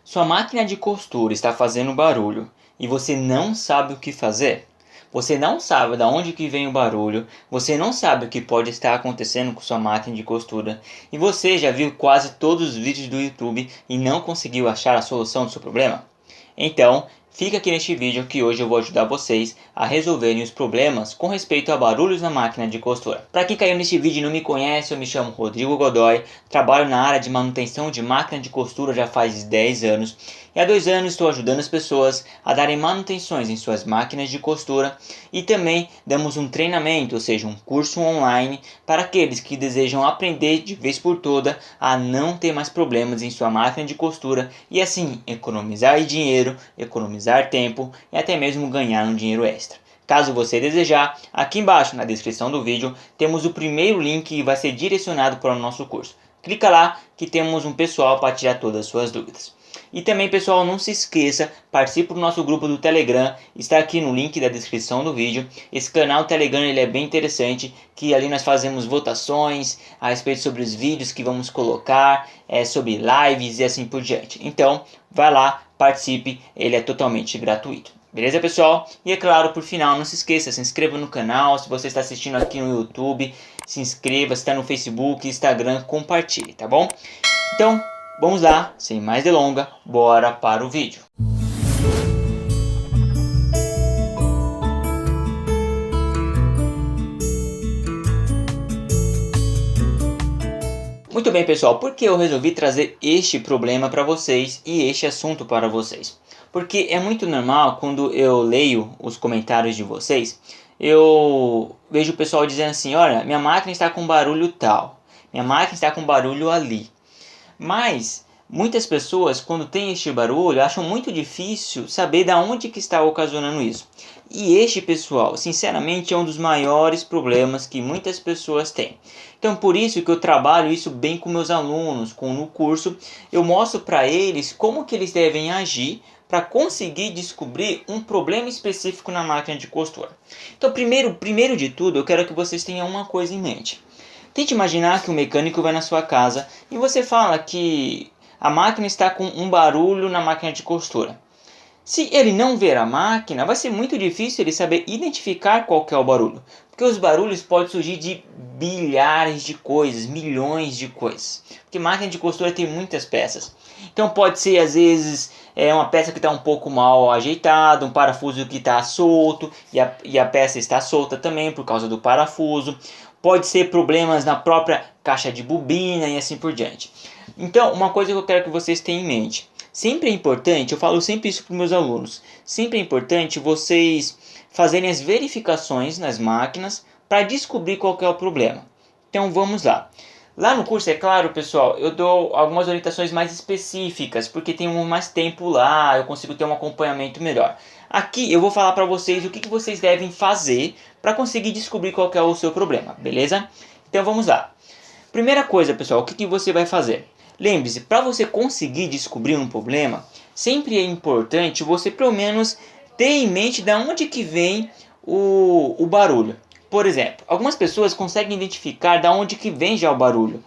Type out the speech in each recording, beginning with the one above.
Sua máquina de costura está fazendo barulho e você não sabe o que fazer? Você não sabe de onde que vem o barulho, você não sabe o que pode estar acontecendo com sua máquina de costura e você já viu quase todos os vídeos do YouTube e não conseguiu achar a solução do seu problema? Então, fica aqui neste vídeo que hoje eu vou ajudar vocês a resolverem os problemas com respeito a barulhos na máquina de costura. Para quem caiu neste vídeo e não me conhece, eu me chamo Rodrigo Godoy, trabalho na área de manutenção de máquina de costura já faz 10 anos e há 2 anos estou ajudando as pessoas a darem manutenções em suas máquinas de costura e também damos um treinamento, ou seja, um curso online para aqueles que desejam aprender de vez por toda a não ter mais problemas em sua máquina de costura e assim economizar dinheiro, economizar tempo e até mesmo ganhar um dinheiro extra. Caso você desejar, aqui embaixo na descrição do vídeo temos o primeiro link que vai ser direcionado para o nosso curso. Clica lá que temos um pessoal para tirar todas as suas dúvidas. E também, pessoal, não se esqueça, participe do nosso grupo do Telegram, está aqui no link da descrição do vídeo. Esse canal Telegram ele é bem interessante, que ali nós fazemos votações a respeito sobre os vídeos que vamos colocar, sobre lives e assim por diante. Então, vai lá, participe, ele é totalmente gratuito. Beleza, pessoal? E é claro, por final, não se esqueça, se inscreva no canal, se você está assistindo aqui no YouTube, se inscreva, se está no Facebook, Instagram, compartilhe, tá bom? Então, vamos lá, sem mais delongas, bora para o vídeo. Muito bem, pessoal, por que eu resolvi trazer este problema para vocês e este assunto para vocês? Porque é muito normal quando eu leio os comentários de vocês, eu vejo o pessoal dizendo assim, olha, minha máquina está com barulho tal, minha máquina está com barulho ali. Mas muitas pessoas, quando tem este barulho, acham muito difícil saber de onde que está ocasionando isso. E este, pessoal, sinceramente, é um dos maiores problemas que muitas pessoas têm. Então, por isso que eu trabalho isso bem com meus alunos, no curso, eu mostro para eles como que eles devem agir para conseguir descobrir um problema específico na máquina de costura. Então, primeiro de tudo, eu quero que vocês tenham uma coisa em mente. Tente imaginar que um mecânico vai na sua casa e você fala que a máquina está com um barulho na máquina de costura. Se ele não ver a máquina, vai ser muito difícil ele saber identificar qual que é o barulho. Porque os barulhos podem surgir de bilhares de coisas, milhões de coisas. Porque máquina de costura tem muitas peças. Então pode ser às vezes uma peça que está um pouco mal ajeitada, um parafuso que está solto e a peça está solta também por causa do parafuso. Pode ser problemas na própria caixa de bobina e assim por diante. Então, uma coisa que eu quero que vocês tenham em mente. Sempre é importante, eu falo sempre isso para os meus alunos, sempre é importante vocês fazerem as verificações nas máquinas para descobrir qual que é o problema. Então, vamos lá. Lá no curso, é claro, pessoal, eu dou algumas orientações mais específicas, porque tem mais tempo lá, eu consigo ter um acompanhamento melhor. Aqui eu vou falar para vocês o que vocês devem fazer para conseguir descobrir qual que é o seu problema, beleza? Então vamos lá. Primeira coisa, pessoal, o que você vai fazer? Lembre-se, para você conseguir descobrir um problema, sempre é importante você pelo menos ter em mente de onde que vem o barulho. Por exemplo, algumas pessoas conseguem identificar de onde que vem já o barulho.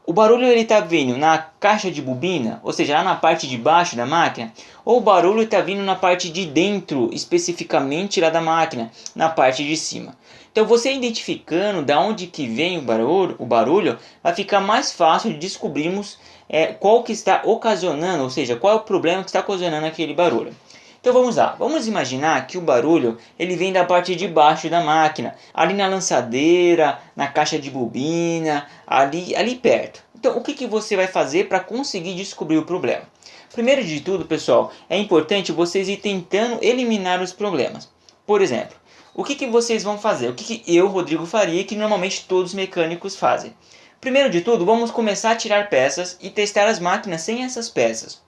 O barulho está vindo na caixa de bobina, ou seja, lá na parte de baixo da máquina, ou o barulho está vindo na parte de dentro, especificamente lá da máquina, na parte de cima. Então você identificando de onde que vem o barulho, vai ficar mais fácil de descobrirmos qual que está ocasionando, ou seja, qual é o problema que está ocasionando aquele barulho. Então vamos lá, vamos imaginar que o barulho ele vem da parte de baixo da máquina, ali na lançadeira, na caixa de bobina, ali perto. Então o que você vai fazer para conseguir descobrir o problema? Primeiro de tudo, pessoal, é importante vocês ir tentando eliminar os problemas. Por exemplo, o que vocês vão fazer? O que eu, Rodrigo, faria que normalmente todos os mecânicos fazem? Primeiro de tudo, vamos começar a tirar peças e testar as máquinas sem essas peças.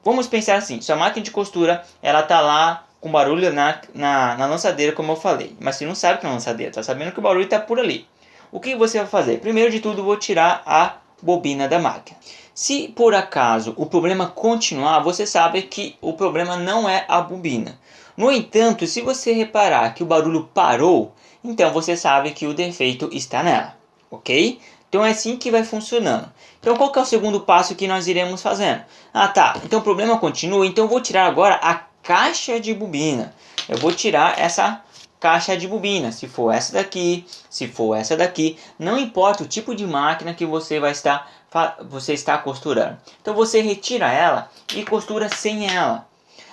Vamos pensar assim, sua máquina de costura, ela tá lá com barulho na lançadeira, como eu falei. Mas você não sabe que é uma lançadeira, tá sabendo que o barulho está por ali. O que você vai fazer? Primeiro de tudo, vou tirar a bobina da máquina. Se por acaso o problema continuar, você sabe que o problema não é a bobina. No entanto, se você reparar que o barulho parou, então você sabe que o defeito está nela, ok? Então é assim que vai funcionando. Então qual que é o segundo passo que nós iremos fazendo? Ah tá, então o problema continua, então eu vou tirar agora a caixa de bobina. Eu vou tirar essa caixa de bobina, se for essa daqui, se for essa daqui, não importa o tipo de máquina que você está costurando. Então você retira ela e costura sem ela.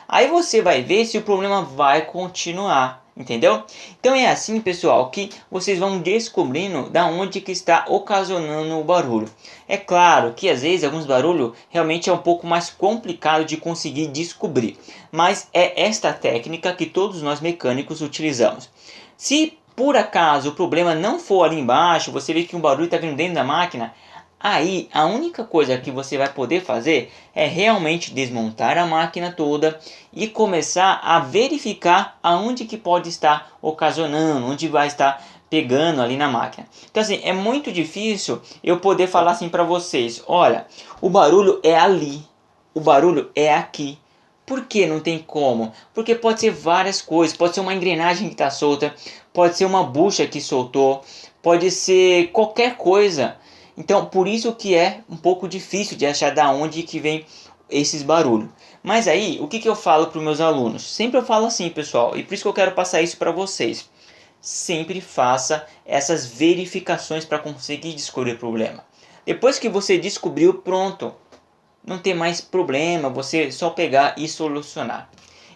Aí você vai ver se o problema vai continuar, entendeu? Então é assim, pessoal, que vocês vão descobrindo da onde que está ocasionando o barulho. É claro que às vezes alguns barulhos realmente é um pouco mais complicado de conseguir descobrir, mas é esta técnica que todos nós mecânicos utilizamos. Se por acaso o problema não for ali embaixo, você vê que um barulho está vindo dentro da máquina, aí a única coisa que você vai poder fazer é realmente desmontar a máquina toda e começar a verificar aonde que pode estar ocasionando, onde vai estar pegando ali na máquina. Então assim, é muito difícil eu poder falar assim para vocês, olha, o barulho é ali, o barulho é aqui. Por que não tem como? Porque pode ser várias coisas, pode ser uma engrenagem que está solta, pode ser uma bucha que soltou, pode ser qualquer coisa. Então, por isso que é um pouco difícil de achar da onde que vem esses barulhos. Mas aí, o que, que eu falo para os meus alunos? Sempre eu falo assim, pessoal, e por isso que eu quero passar isso para vocês. Sempre faça essas verificações para conseguir descobrir o problema. Depois que você descobriu, pronto. Não tem mais problema, você só pegar e solucionar.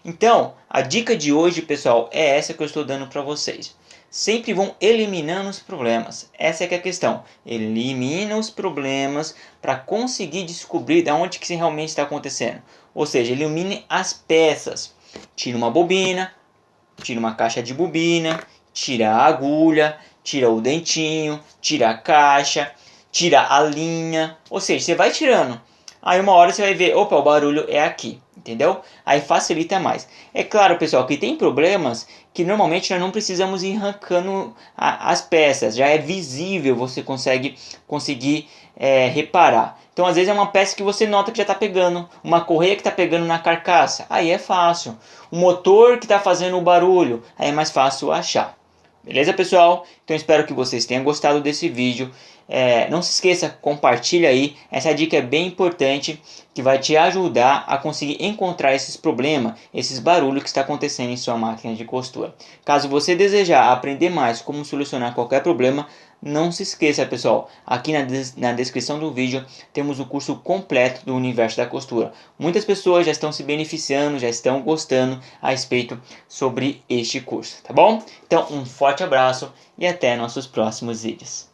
Então, a dica de hoje, pessoal, é essa que eu estou dando para vocês. Sempre vão eliminando os problemas. Essa é que é a questão. Elimina os problemas para conseguir descobrir de onde que realmente está acontecendo. Ou seja, elimine as peças. Tira uma bobina, tira uma caixa de bobina, tira a agulha, tira o dentinho, tira a caixa, tira a linha. Ou seja, você vai tirando. Aí uma hora você vai ver, opa, o barulho é aqui, entendeu? Aí facilita mais. É claro, pessoal, que tem problemas que normalmente nós não precisamos ir arrancando as peças. Já é visível, você conseguir reparar. Então às vezes é uma peça que você nota que já está pegando. Uma correia que está pegando na carcaça. Aí é fácil. O motor que está fazendo o barulho. Aí é mais fácil achar. Beleza, pessoal? Então espero que vocês tenham gostado desse vídeo. Não se esqueça, compartilha aí. Essa dica é bem importante, que vai te ajudar a conseguir encontrar esses problemas, esses barulhos que está acontecendo em sua máquina de costura. Caso você desejar aprender mais como solucionar qualquer problema, não se esqueça, pessoal, aqui na descrição do vídeo temos o curso completo do universo da costura. Muitas pessoas já estão se beneficiando, já estão gostando a respeito sobre este curso, tá bom? Então um forte abraço e até nossos próximos vídeos.